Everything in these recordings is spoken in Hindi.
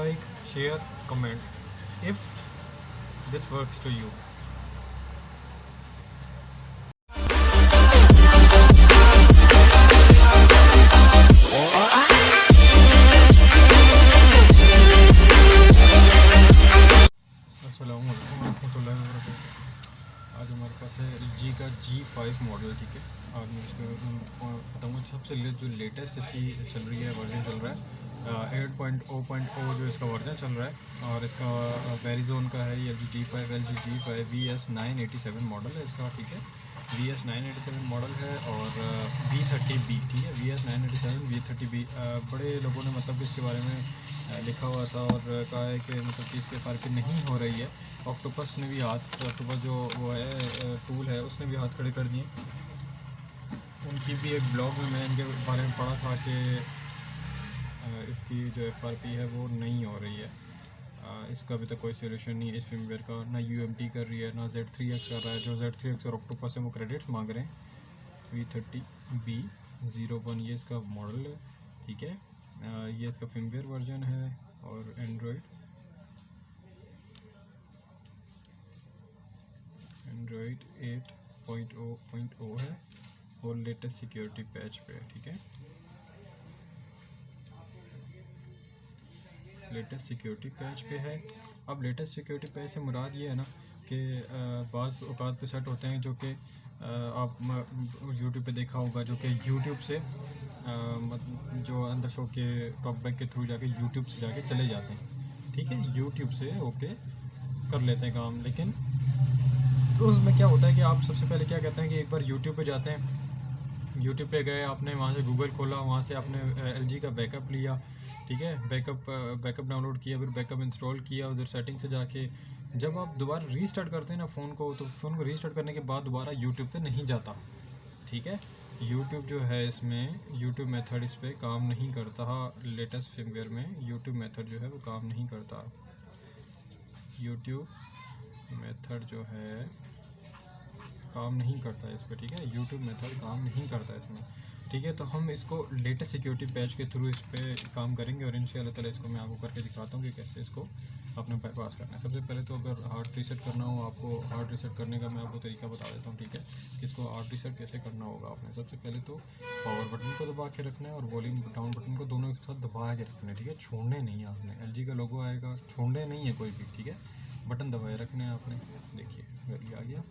like, share, comment if this works to you. अस्सलामुअलैकुम रहमतुल्लाहि व बरकातुहू। आज हमारे पास है LG का G5 मॉडल, ठीक है। और मैं इसको बताऊँगा सबसे जो लेटेस्ट इसकी चल रही है, वर्जन चल रहा है 8.0.0 जो इसका वर्जन चल रहा है। और इसका वेरिजोन का है ये LG G5 VS987 मॉडल है इसका, ठीक है। VS987 मॉडल है और V30B, ठीक है। VS987 V30B बड़े लोगों ने मतलब इसके बारे में लिखा हुआ था और कहा है कि मतलब कि इसके फ़र्क नहीं हो रही है। ऑक्टोपस ने भी ऑक्टोपस जो वो है टूल है, उसने भी हाथ खड़े कर दिए। उनकी भी एक ब्लॉग में मैंने इनके बारे में पढ़ा था कि इसकी जो FRP है वो नहीं हो रही है। इसका अभी तक कोई सोल्यूशन नहीं है इस फर्मवेयर का। ना UMT कर रही है, ना Z3X कर रहा है। जो Z3X और ऑक्टोपस है वो क्रेडिट्स मांग रहे हैं। V30B01 ये इसका मॉडल है, ठीक है। ये इसका फर्मवेयर वर्जन है और एंड्रॉयड 8.0.0 है और लेटेस्ट सिक्योरिटी पैच पे है, ठीक है। लेटेस्ट सिक्योरिटी पैच पे है। अब लेटेस्ट सिक्योरिटी पैच से मुराद ये है ना कि बाज़ औकात पे सेट होते हैं जो कि आप यूट्यूब पे देखा होगा, जो कि यूट्यूब से जो अंदर शो के टॉकबैक के थ्रू जाके यूट्यूब से जाके चले जाते हैं, ठीक है। यूट्यूब से ओके कर लेते हैं काम, लेकिन उसमें क्या होता है कि आप सबसे पहले क्या कहते हैं कि एक बार यूट्यूब पे जाते हैं। यूट्यूब पे गए, आपने वहाँ से गूगल खोला, वहाँ से आपने LG का बैकअप लिया, ठीक है। बैकअप डाउनलोड किया, फिर बैकअप इंस्टॉल किया उधर सेटिंग से जाके। जब आप दोबारा रीस्टार्ट करते हैं ना फ़ोन को, तो फ़ोन को रीस्टार्ट करने के बाद दोबारा यूट्यूब पे नहीं जाता, ठीक है। यूट्यूब जो है इसमें यूट्यूब मेथड इस पर काम नहीं करता। लेटेस्ट फर्मवेयर में यूट्यूब मेथड जो है वो काम नहीं करता। यूट्यूब मेथड जो है काम नहीं करता इस पर, ठीक है। यूट्यूब मेथड काम नहीं करता इसमें, ठीक है। तो हम इसको लेटेस्ट सिक्योरिटी पैच के थ्रू इस पर काम करेंगे और इंशाल्लाह ताला इसको मैं आपको करके दिखाता हूँ कि कैसे इसको अपने बाईपास करना है। सबसे पहले तो अगर हार्ड रीसेट करना हो आपको, हार्ड रीसेट करने का मैं आपको तरीका बता देता हूँ, ठीक है। इसको हार्ड रीसेट कैसे करना होगा। आपने सबसे पहले तो पावर बटन को दबा के रखना है और वॉल्यूम डाउन बटन को दोनों एक साथ दबा के रखना है, ठीक है। छोड़ने नहीं है आपने। LG का लोगो आएगा, छोड़ने नहीं है कोई भी, ठीक है। बटन दबाए रखने हैं आपने। देखिए ये आ गया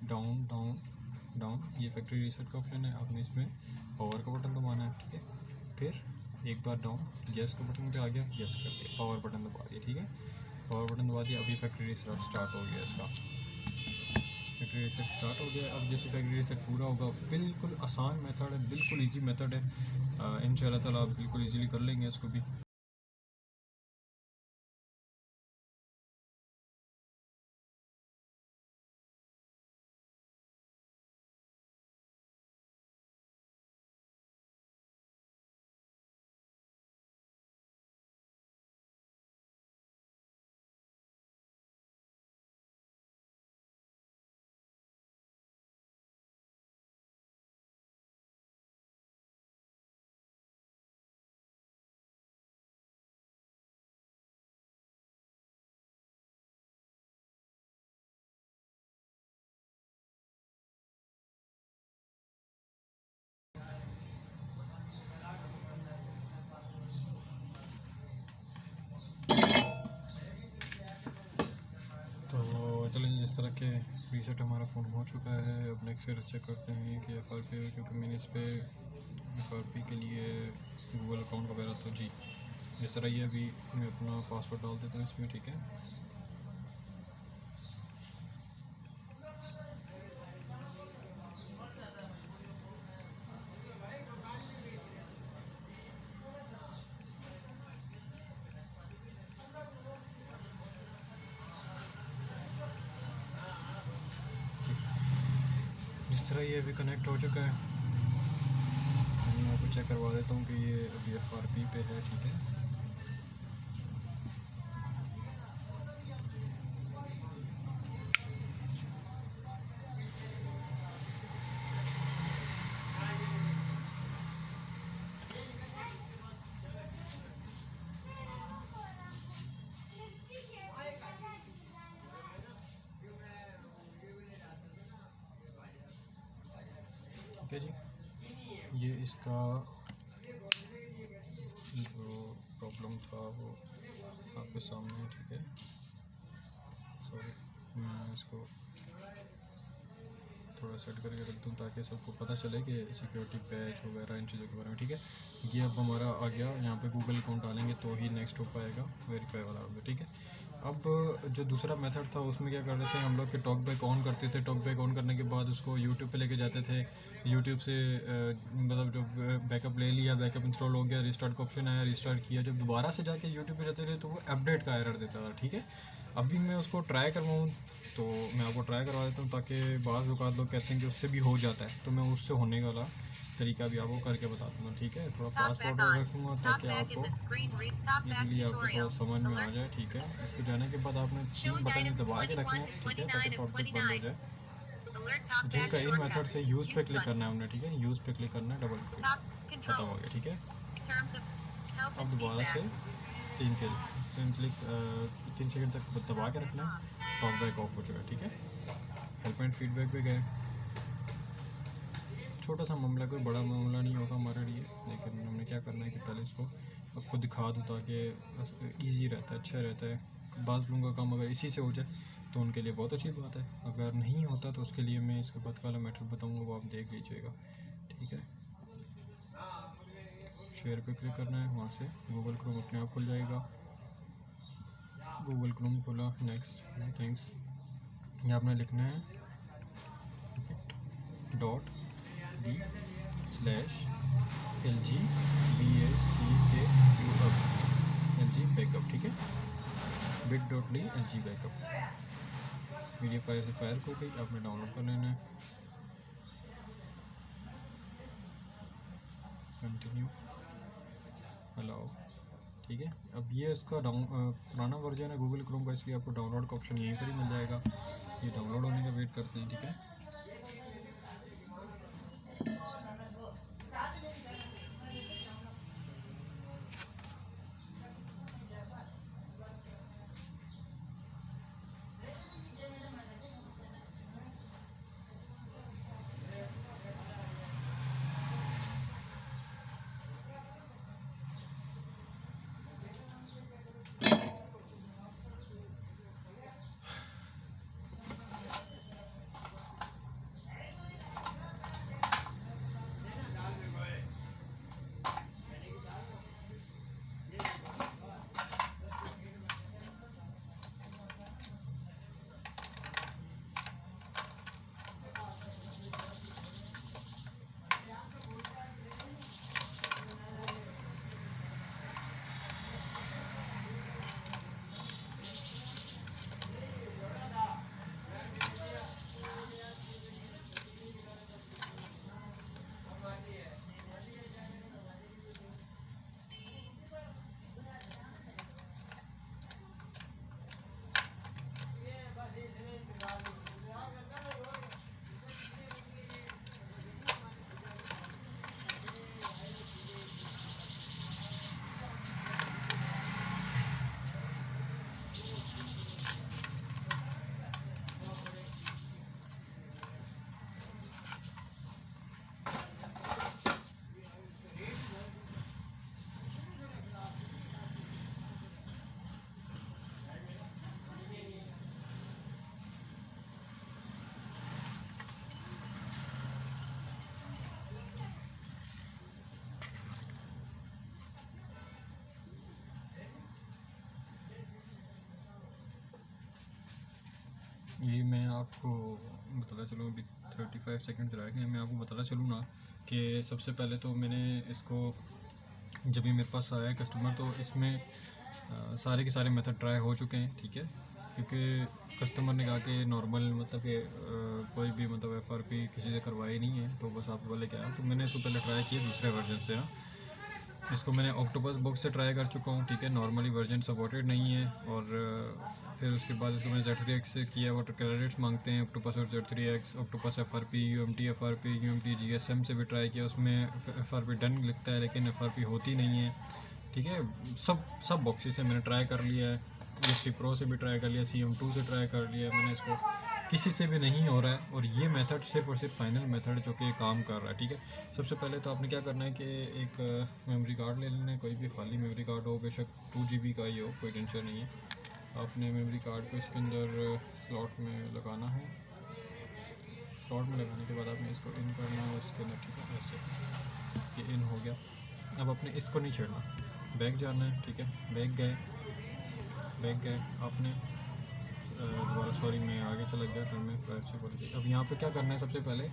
डाउन डाउन डाउन, ये फैक्ट्री रीसेट का ऑप्शन है। आपने इसमें पावर का बटन दबाना है, ठीक है। फिर एक बार डाउन, गैस का बटन पे आ गया, गैस करके पावर बटन दबा दिया, ठीक है। पावर बटन दबा दिया, अभी फैक्ट्री रीसेट स्टार्ट हो गया इसका। फैक्ट्री रीसेट स्टार्ट हो गया। अब जैसे फैक्ट्री रीसेट पूरा होगा, बिल्कुल आसान मेथड है, बिल्कुल ईजी मेथड है। इंशाल्लाह ताला आप बिल्कुल ईजीली कर लेंगे इसको भी। तो चलें, जिस तरह के रीसेट हमारा फ़ोन हो चुका है, अब नेक्स्ट फिर चेक करते हैं कि FRP, क्योंकि मैंने इस पर FRP के लिए गूगल अकाउंट वगैरह तो जी जिस तरह ये अभी मैं अपना पासवर्ड डाल देता हूँ इसमें, ठीक है। जिस तरह ये अभी कनेक्ट हो चुका है, मैं आपको चेक करवा देता हूँ कि ये अभी FRP पे है, ठीक है। ठीक है जी। ये इसका जो प्रॉब्लम था वो आपके सामने है, ठीक है। सॉरी, मैं इसको थोड़ा सेट करके रख दूँ ताकि सबको पता चले कि सिक्योरिटी पैच वगैरह इन चीज़ों के बारे में, ठीक है। ये अब हमारा आ गया, यहाँ पे गूगल अकाउंट डालेंगे तो ही नेक्स्ट हो पाएगा, वेरीफाई वाला होगा, ठीक है। अब जो दूसरा मेथड था उसमें क्या कर रहे थे हम लोग कि टॉक बैक ऑन करते थे, टॉक बैक ऑन करने के बाद उसको यूट्यूब पे लेके जाते थे, यूट्यूब से मतलब जो बैकअप ले लिया, बैकअप इंस्टॉल हो गया, रिस्टार्ट का ऑप्शन आया, रिस्टार्ट किया, जब दोबारा से जाके यूट्यूब पे जाते थे तो वो अपडेट का एरर देता था, ठीक है। अभी मैं उसको ट्राई करवाऊँ तो मैं आपको ट्राई करवा देता हूँ ताकि बाज़ औक़ात लोग कहते हैं कि उससे भी हो जाता है, तो मैं उससे होने वाला तरीका भी आपको करके बता दूँगा, ठीक है। थोड़ा फास्ट फॉरवर्ड रखूँगा ताकि आपको इजीली आपको थोड़ा समझ में आ जाए, ठीक है। इसको जाने के बाद आपने 3 बटन दबा के रखने हैं, ठीक है, ताकि टॉपिक बंद हो जाए। जिनका इन मेथड से यूज़ पे क्लिक करना है हमने, ठीक है, यूज़ पे क्लिक करना है, डबल क्लिक, खत्म हो गया, ठीक है। अब दोबारा से 3 सेकंड तक दबा के रखना है, टॉक बैक ऑफ हो जाएगा, ठीक है। हेल्प एंड फीडबैक पे गए, छोटा सा मामला, कोई बड़ा मामला नहीं होगा हमारे लिए, लेकिन हमने क्या करना है कि पहले इसको आपको दिखा दूँ ताकि ईजी रहता है, अच्छा रहता है। बाज़ लोगों का काम अगर इसी से हो जाए तो उनके लिए बहुत अच्छी बात है, अगर नहीं होता तो उसके लिए मैं इसके बाद वाला मैटर बताऊँगा, वो आप देख लीजिएगा, ठीक है। शेयर पे क्लिक करना है, वहाँ से गूगल क्रोम अपने आप खुल जाएगा। गूगल क्रोम खोला, नेक्स्ट थैंक्स, यहाँ आपने लिखना है bit.ly/LG बैकअप, ठीक है, bit.ly/LG बैकअप। मीडिया फायर से फायर हो गई, आपने डाउनलोड कर लेना है, कंटिन्यू, अलाउ, ठीक है। अब ये इसका पुराना वर्जन है गूगल क्रोम का, इसलिए आपको डाउनलोड का ऑप्शन यहीं पर ही मिल जाएगा। ये डाउनलोड होने का वेट करते हैं, ठीक है। ये मैं आपको बताता चलूँ, अभी 35 सेकंड रह गए, मैं आपको बताता चलूँ ना कि सबसे पहले तो मैंने इसको जब भी मेरे पास आया कस्टमर तो इसमें सारे के सारे मेथड ट्राई हो चुके हैं, ठीक है। क्योंकि कस्टमर ने कहा कि नॉर्मल मतलब कि कोई भी मतलब FRP किसी से करवाई नहीं है, तो बस आप वाले क्या है, तो मैंने इसको पहले ट्राई किया दूसरे वर्जन से ना। इसको मैंने ऑक्टोपस बॉक्स से ट्राई कर चुका हूँ, ठीक है, नॉर्मली वर्जन सपोर्टेड नहीं है। और फिर उसके बाद इसको मैंने Z3X से किया, वो क्रेडिट्स मांगते हैं ऑक्टोपस और Z3X, octopus FRP, UMT FRP, UMT GSM से भी ट्राई किया, उसमें FRP डन लिखता है लेकिन FRP होती नहीं है, ठीक है। सब बॉक्सेस से मैंने ट्राई कर लिया है, GST Pro से भी ट्राई कर लिया, CM2 से ट्राई कर लिया मैंने इसको, किसी से भी नहीं हो रहा है, और ये मेथड सिर्फ और सिर्फ फाइनल मेथड जो कि काम कर रहा है, ठीक है। सबसे पहले तो आपने क्या करना है कि एक मेमोरी कार्ड ले लेना है, कोई भी खाली मेमोरी कार्ड हो, बेशक 2 GB का ही हो, कोई टेंशन नहीं है। आपने मेमोरी कार्ड को इसके अंदर स्लॉट में लगाना है। स्लॉट में लगाने के बाद आपने इसको इन करना है इसके अंदर, ठीक है। ऐसे ये इन हो गया। अब आपने इसको नहीं छेड़ना, बैक जाना है, ठीक है। बैक गए आपने दोबारा, सॉरी मैं आगे चला गया टर्म में, फ्लैश से बोल। अब यहाँ पे क्या करना है, सबसे पहले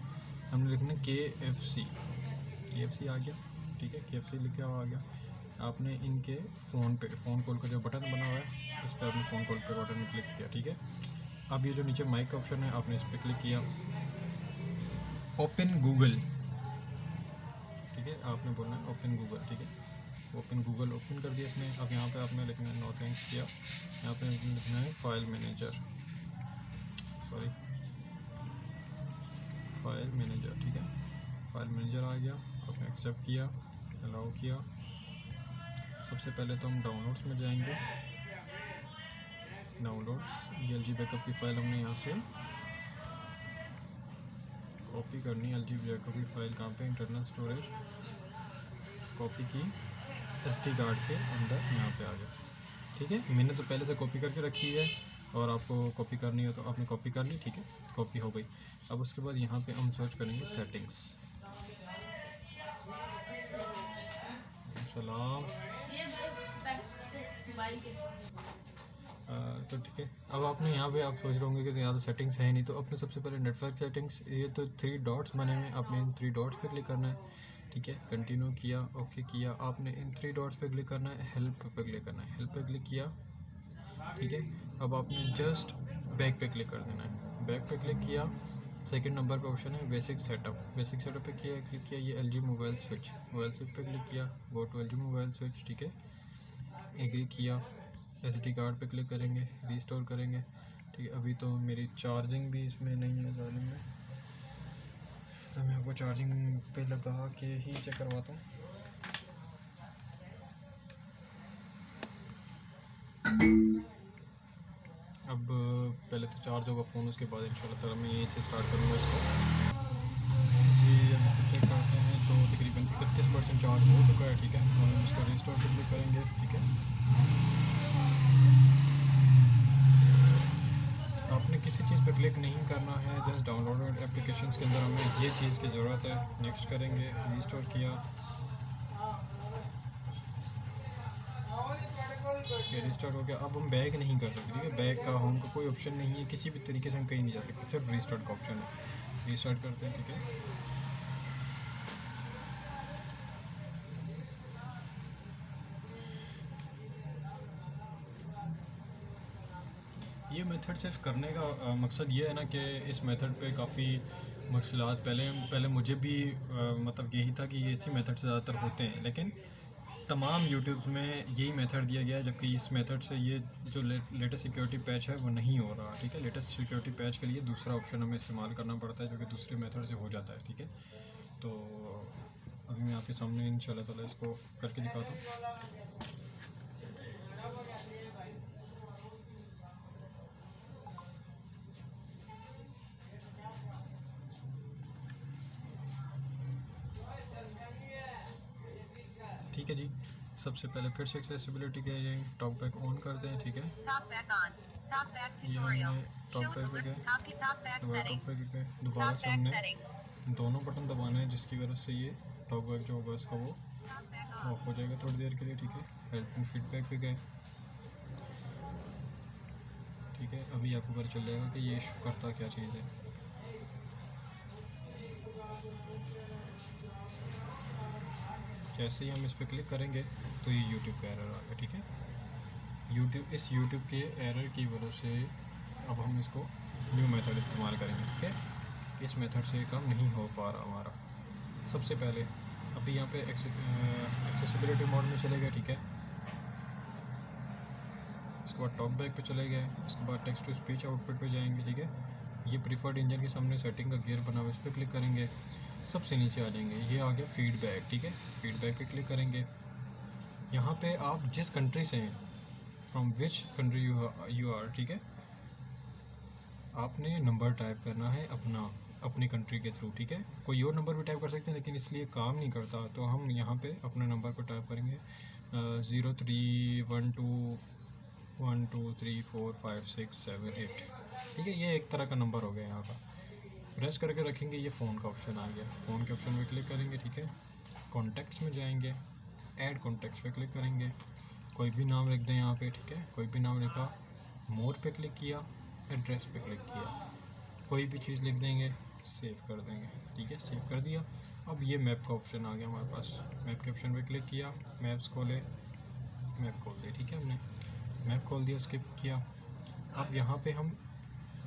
हमने लिखना है KFC आ गया, ठीक है। KFC लिखा हुआ आ गया। आपने इनके फ़ोन कॉल का जो बटन बना हुआ है, इस पर आपने फ़ोन कॉल पे बटन में क्लिक किया, ठीक है। अब ये जो नीचे माइक का ऑप्शन है, आपने इस पर क्लिक किया। ओपन गूगल, ठीक है, आपने बोलना है ओपन गूगल, ठीक है। ओपन गूगल ओपन कर दिया इसने। अब यहाँ पे आपने लिखना है नो थैंक्स किया। यहाँ पे लिखना है फाइल मैनेजर, ठीक है। फाइल मैनेजर आ गया, आपने एक्सेप्ट किया, अलाउ किया। सबसे पहले तो हम डाउनलोड्स में जाएंगे। डाउनलोड्स, LG बैकअप की फ़ाइल हमने यहाँ से कॉपी करनी है। LG बैकअप की फ़ाइल कहाँ पे, इंटरनल स्टोरेज, कॉपी की SD कार्ड के अंदर, यहाँ पे आ गया, ठीक है। मैंने तो पहले से कॉपी करके रखी है, और आपको कॉपी करनी हो तो आपने कॉपी कर ली, ठीक है। कॉपी हो गई। अब उसके बाद यहाँ पे हम सर्च करेंगे सेटिंग्स। सलाम। तो ठीक है। अब आपने यहाँ पे आप सोच रहे होंगे कि यहाँ तो सेटिंग्स है नहीं, तो अपने सबसे पहले नेटवर्क सेटिंग्स, ये तो 3 डॉट्स बने हुए हैं, आपने इन 3 डॉट्स पे क्लिक करना है, ठीक है। कंटिन्यू किया, ओके किया। आपने इन 3 डॉट्स पे क्लिक करना है, हेल्प पे क्लिक करना है, हेल्प पे क्लिक किया, ठीक है। अब आपने जस्ट बैक पे क्लिक कर देना है, बैक पे क्लिक किया। सेकंड नंबर पे ऑप्शन है बेसिक सेटअप पे क्लिक किया। ये LG मोबाइल स्विच पे क्लिक किया, go to LG mobile switch, ठीक है। एग्री किया। SD कार्ड पे क्लिक करेंगे, रीस्टोर करेंगे, ठीक है। अभी तो मेरी चार्जिंग भी इसमें नहीं है जालिम में, तो मैं आपको चार्जिंग पे लगा के ही चेक करवाता हूँ। अब पहले तो चार्ज होगा फ़ोन, उसके बाद इंशाल्लाह ताला मैं यहीं से स्टार्ट करूँगा इसको जी। अब इसको चेक करते हैं, तो तकरीबन 31% चार्ज हो चुका है, ठीक है। और हम इसको रीस्टोर पे क्लिक करेंगे, ठीक है। आपने किसी चीज़ पे क्लिक नहीं करना है, जस्ट डाउनलोड एप्लीकेशंस के अंदर हमें ये चीज़ की ज़रूरत है। नेक्स्ट करेंगे, रीस्टोर किया, ये रीस्टार्ट हो गया। अब हम बैक नहीं कर सकते, ठीक है। बैक का होम का कोई ऑप्शन नहीं है, किसी भी तरीके से हम कहीं नहीं जा सकते, सिर्फ रीस्टार्ट का ऑप्शन है। रीस्टार्ट करते हैं, ठीक है। ये मेथड सिर्फ करने का मकसद ये है ना कि इस मेथड पे काफ़ी मुश्किलात पहले मुझे भी मतलब यही था कि ये इसी मेथड से ज़्यादातर होते हैं, लेकिन तमाम यूट्यूब में यही मेथड दिया गया है, जबकि इस मेथड से ये जो लेटेस्ट सिक्योरिटी पैच है वो नहीं हो रहा, ठीक है। लेटेस्ट सिक्योरिटी पैच के लिए दूसरा ऑप्शन हमें इस्तेमाल करना पड़ता है, जो कि दूसरे मेथड से हो जाता है, ठीक है। तो अभी मैं आपके सामने इंशाल्लाह ताला इसको करके दिखाता हूँ। ठीक है जी, सबसे पहले फिर से एक्सेसिबिलिटी के जाएंगे, टॉक बैक ऑन कर दें, ठीक है। ये हमने टॉक बैक पे गए, दोबारा टॉक बैक गए, दोबारा से हमने दोनों बटन दबाना है, जिसकी वजह से ये टॉक बैक जो होगा इसका वो ऑफ हो जाएगा थोड़ी देर के लिए, ठीक है। हेल्प एंड फीडबैक पे गए, ठीक है। अभी आपको पता चल जाएगा कि ये इशू करता क्या चीज़ है। जैसे ही हम इस पर क्लिक करेंगे तो ये यूट्यूब का एरर आ गया, ठीक है। इस यूट्यूब के एरर की वजह से अब हम इसको न्यू मेथड इस्तेमाल करेंगे, ठीक है। इस मेथड से काम नहीं हो पा रहा हमारा। सबसे पहले अभी यहाँ पे एक्सेसिबिलिटी मोड में चले गए, ठीक है। इसके बाद टॉक बैक पे चले गए, उसके बाद टेक्स्ट टू स्पीच आउटपुट पे जाएंगे, ठीक है। ये प्रीफर्ड इंजन के सामने सेटिंग का गियर बना हुआ, इस पर क्लिक करेंगे, सबसे नीचे आ जाएंगे, ये आ गया फीडबैक, ठीक है। फीडबैक पे क्लिक करेंगे। यहाँ पे आप जिस कंट्री से हैं, from which country you are, ठीक है, आपने नंबर टाइप करना है अपनी कंट्री के थ्रू, ठीक है। कोई और नंबर भी टाइप कर सकते हैं लेकिन इसलिए काम नहीं करता, तो हम यहाँ पे अपने नंबर को टाइप करेंगे 031212345678, ठीक है। ये एक तरह का नंबर हो गया यहाँ का। प्रेस करके रखेंगे, ये फ़ोन का ऑप्शन आ गया। फ़ोन के ऑप्शन पे क्लिक करेंगे, ठीक है। कॉन्टैक्ट्स में जाएंगे, ऐड कॉन्टैक्ट्स पे क्लिक करेंगे, कोई भी नाम लिख दें यहाँ पे, ठीक है। कोई भी नाम लिखा, मोर पे क्लिक किया, एड्रेस पे क्लिक किया, कोई भी चीज़ लिख देंगे, सेव कर देंगे, ठीक है। सेव कर दिया। अब ये मैप का ऑप्शन आ गया हमारे पास। मैप के ऑप्शन पे क्लिक किया, मैप्स खोले, मैप खोल दिया, ठीक है। हमने मैप खोल दिया, स्किप किया। अब यहाँ पे हम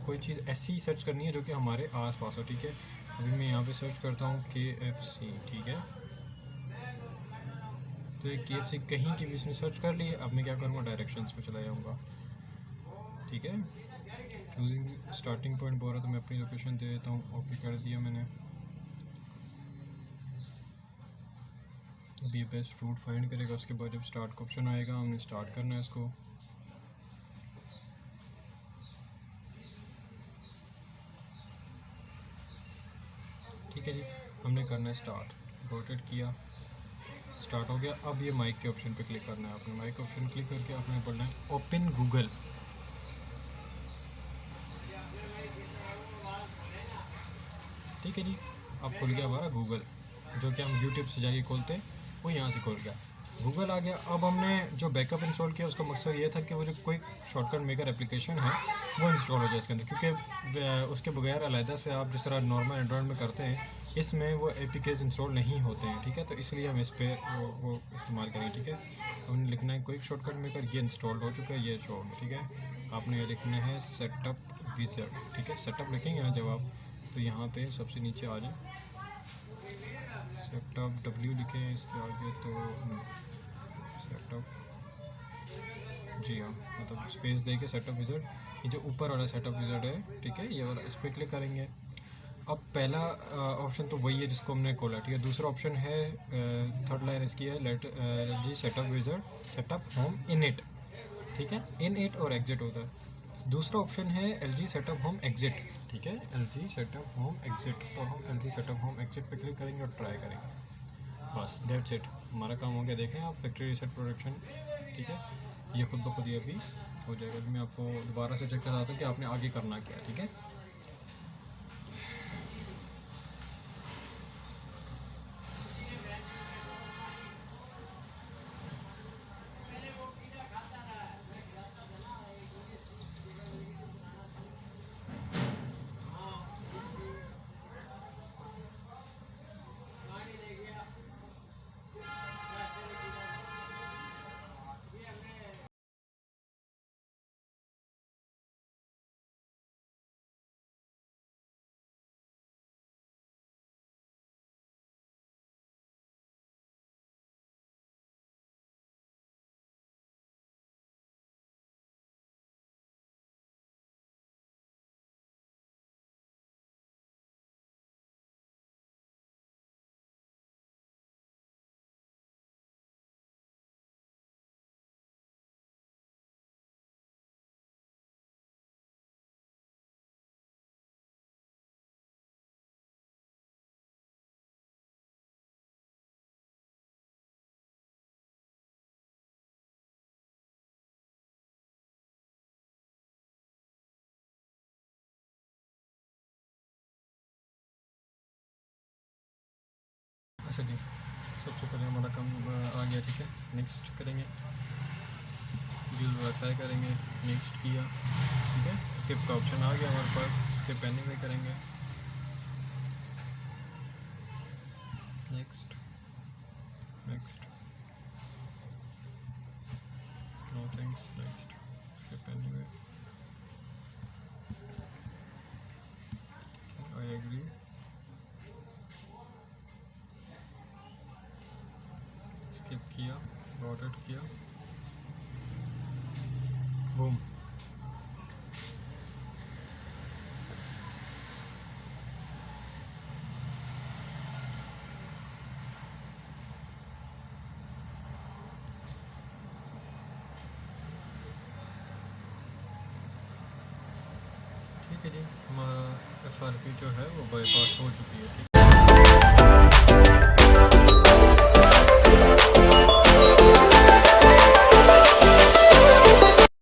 कोई चीज़ ऐसी सर्च करनी है जो कि हमारे आस पास हो, ठीक है। अभी मैं यहाँ पे सर्च करता हूँ KFC, ठीक है। तो ये KFC कहीं की भी इसने सर्च कर ली है। अब मैं क्या करूँगा, डायरेक्शंस पे चला जाऊँगा, ठीक है। यूजिंग स्टार्टिंग पॉइंट बोल रहा, तो मैं अपनी लोकेशन दे देता हूँ। ओके कर दिया मैंने। अभी बेस्ट रूट फाइंड करेगा, उसके बाद जब स्टार्ट का ऑप्शन आएगा हमने स्टार्ट करना है इसको। ठीक है जी, हमने करना है स्टार्ट। रोटेट किया, स्टार्ट हो गया। अब ये माइक के ऑप्शन पे क्लिक करना है। आपने माइक के ऑप्शन क्लिक करके आपने बोलना है ओपन गूगल, ठीक है जी। अब खुल गया हमारा गूगल, जो कि हम यूट्यूब से जाके खोलते हैं, वो यहाँ से खुल गया, गूगल आ गया। अब हमने जो बैकअप इंस्टॉल किया उसका मकसद ये था कि वो जो कोई शॉर्टकट मेकर एप्लीकेशन है वो इंस्टॉल हो जाए इसके अंदर, क्योंकि उसके बगैर अलहदा से आप जिस तरह नॉर्मल एंड्रॉयड में करते हैं इसमें वो एपीकेज इंस्टॉल नहीं होते हैं, ठीक है। तो इसलिए हम इस पर वो इस्तेमाल करेंगे, ठीक है। हमने लिखना है क्विक शॉर्टकट मेकर, ये इंस्टॉल्ड हो चुका है, ये शो हो गया, ठीक है। आपने ये लिखना है सेटअप विज़ार्ड, ठीक है। सेटअप लिखेंगे ना जब आप, तो यहाँ पे सबसे नीचे आ जाए सेटअप W लिखें इसके आगे, तो सेटअप, जी हाँ, मतलब स्पेस दे के सेटअप विज़ार्ड, ये जो ऊपर वाला सेटअप विज़ार्ड है, ठीक है, ये वाला, इस पर क्लिक करेंगे। अब पहला ऑप्शन तो वही है जिसको हमने खोला, ठीक है। दूसरा ऑप्शन है, थर्ड लाइन इसकी है, let G setup wizard setup home in it, ठीक है। इन इट और एग्जिट होता है। दूसरा ऑप्शन है LG सेटअप होम एग्जिट, ठीक है। LG सेटअप होम एग्जिट, तो हम LG सेटअप होम एग्जिट पे क्लिक करेंगे और ट्राई करेंगे। बस दैट्स इट, हमारा काम हो गया। देखें आप, फैक्ट्री रीसेट प्रोडक्शन, ठीक है। ये खुद ब खुद ये अभी हो जाएगा। अभी मैं आपको दोबारा से चेक कराता हूँ कि आपने आगे करना क्या है, ठीक है। अच्छा जी, सबसे पहले हमारा काम आ गया, ठीक है। नेक्स्ट करेंगे, यूज़ वाईफाई करेंगे, नेक्स्ट किया, ठीक है। स्किप का ऑप्शन आ गया हमारे पास, स्किप एनीवे करेंगे, next next, no thanks, next, skip anyway, I agree, skip किया, गॉट इट किया, बूम। ठीक कि जी हमारा FRP जो है वो बाईपास हो चुकी है। ठीक